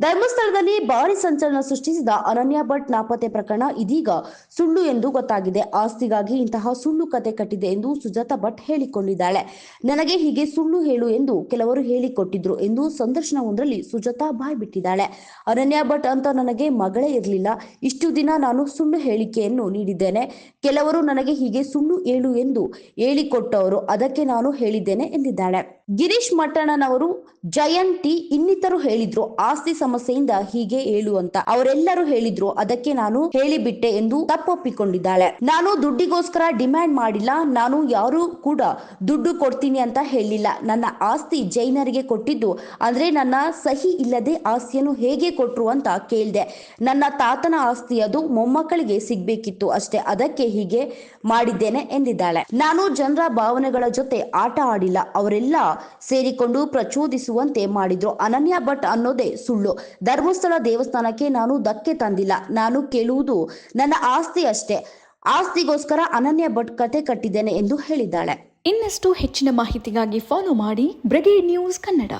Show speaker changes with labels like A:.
A: ಧರ್ಮಸ್ಥಳದಲ್ಲಿ ಭಾರಿ ಸಂಚಲನ ಸೃಷ್ಟಿಸಿದ ಅನನ್ಯ ಭಟ್ ನಾಪತ್ತೆ ಪ್ರಕರಣ ಇದೀಗ ಸುಳ್ಳು ಎಂದು ಗೊತ್ತಾಗಿದೆ. ಆಸ್ತಿಗಾಗಿ ಇಂತಹ ಸುಳ್ಳು ಕತೆ ಕಟ್ಟಿದೆ ಎಂದು ಸುಜಾತಾ ಭಟ್ ಹೇಳಿಕೊಂಡಿದ್ದಾಳೆ. ನನಗೆ ಹೀಗೆ ಸುಳ್ಳು ಹೇಳು ಎಂದು ಕೆಲವರು ಹೇಳಿಕೊಟ್ಟಿದ್ರು ಎಂದು ಸಂದರ್ಶನವೊಂದರಲ್ಲಿ ಸುಜಾತಾ ಬಾಯ್ಬಿಟ್ಟಿದ್ದಾಳೆ. ಅನನ್ಯ ಭಟ್ ಅಂತ ನನಗೆ ಮಗಳೇ ಇರಲಿಲ್ಲ. ಇಷ್ಟು ದಿನ ನಾನು ಸುಳ್ಳು ಹೇಳಿಕೆಯನ್ನು ನೀಡಿದ್ದೇನೆ. ಕೆಲವರು ನನಗೆ ಹೀಗೆ ಸುಳ್ಳು ಹೇಳು ಎಂದು ಹೇಳಿಕೊಟ್ಟವರು, ಅದಕ್ಕೆ ನಾನು ಹೇಳಿದ್ದೇನೆ ಎಂದಿದ್ದಾಳೆ. ಗಿರೀಶ್ ಮಟ್ಟಣ್ಣನವರು, ಜಯಂತಿ ಇನ್ನಿತರು ಹೇಳಿದ್ರು ಆಸ್ತಿ ಸಮಸ್ಯೆಯಿಂದ ಹೀಗೆ ಹೇಳು ಅಂತ. ಅವರೆಲ್ಲರೂ ಹೇಳಿದ್ರು, ಅದಕ್ಕೆ ನಾನು ಹೇಳಿಬಿಟ್ಟೆ ಎಂದು ತಪ್ಪೊಪ್ಪಿಕೊಂಡಿದ್ದಾಳೆ. ನಾನು ದುಡ್ಡಿಗೋಸ್ಕರ ಡಿಮ್ಯಾಂಡ್ ಮಾಡಿಲ್ಲ. ನಾನು ಯಾರು ಕೂಡ ದುಡ್ಡು ಕೊಡ್ತೀನಿ ಅಂತ ಹೇಳಿಲ್ಲ. ನನ್ನ ಆಸ್ತಿ ಜೈನರಿಗೆ ಕೊಟ್ಟಿದ್ದು, ಅಂದ್ರೆ ನನ್ನ ಸಹಿ ಇಲ್ಲದೆ ಆಸ್ತಿಯನ್ನು ಹೇಗೆ ಕೊಟ್ರು ಅಂತ ಕೇಳಿದೆ. ನನ್ನ ತಾತನ ಆಸ್ತಿ, ಅದು ಮೊಮ್ಮಕ್ಕಳಿಗೆ ಸಿಗ್ಬೇಕಿತ್ತು ಅಷ್ಟೇ, ಅದಕ್ಕೆ ಹೀಗೆ ಮಾಡಿದ್ದೇನೆ ಎಂದಿದ್ದಾಳೆ. ನಾನು ಜನರ ಭಾವನೆಗಳ ಜೊತೆ ಆಟ ಆಡಿಲ್ಲ. ಅವರೆಲ್ಲ ಸೇರಿಕೊಂಡು ಪ್ರಚೋದಿಸುವಂತೆ ಮಾಡಿದ್ರು. ಅನನ್ಯ ಭಟ್ ಅನ್ನೋದೇ ಸುಳ್ಳು. ಧರ್ಮಸ್ಥಳ ದೇವಸ್ಥಾನಕ್ಕೆ ನಾನು ಧಕ್ಕೆ ತಂದಿಲ್ಲ. ನಾನು ಕೇಳುವುದು ನನ್ನ ಆಸ್ತಿ ಅಷ್ಟೇ. ಆಸ್ತಿಗೋಸ್ಕರ ಅನನ್ಯ ಭಟ್ ಕತೆ ಕಟ್ಟಿದ್ದೇನೆ ಎಂದು ಹೇಳಿದ್ದಾಳೆ.
B: ಇನ್ನಷ್ಟು ಹೆಚ್ಚಿನ ಮಾಹಿತಿಗಾಗಿ ಫಾಲೋ ಮಾಡಿ ಬ್ರಿಗೇಡ್ ನ್ಯೂಸ್ ಕನ್ನಡ.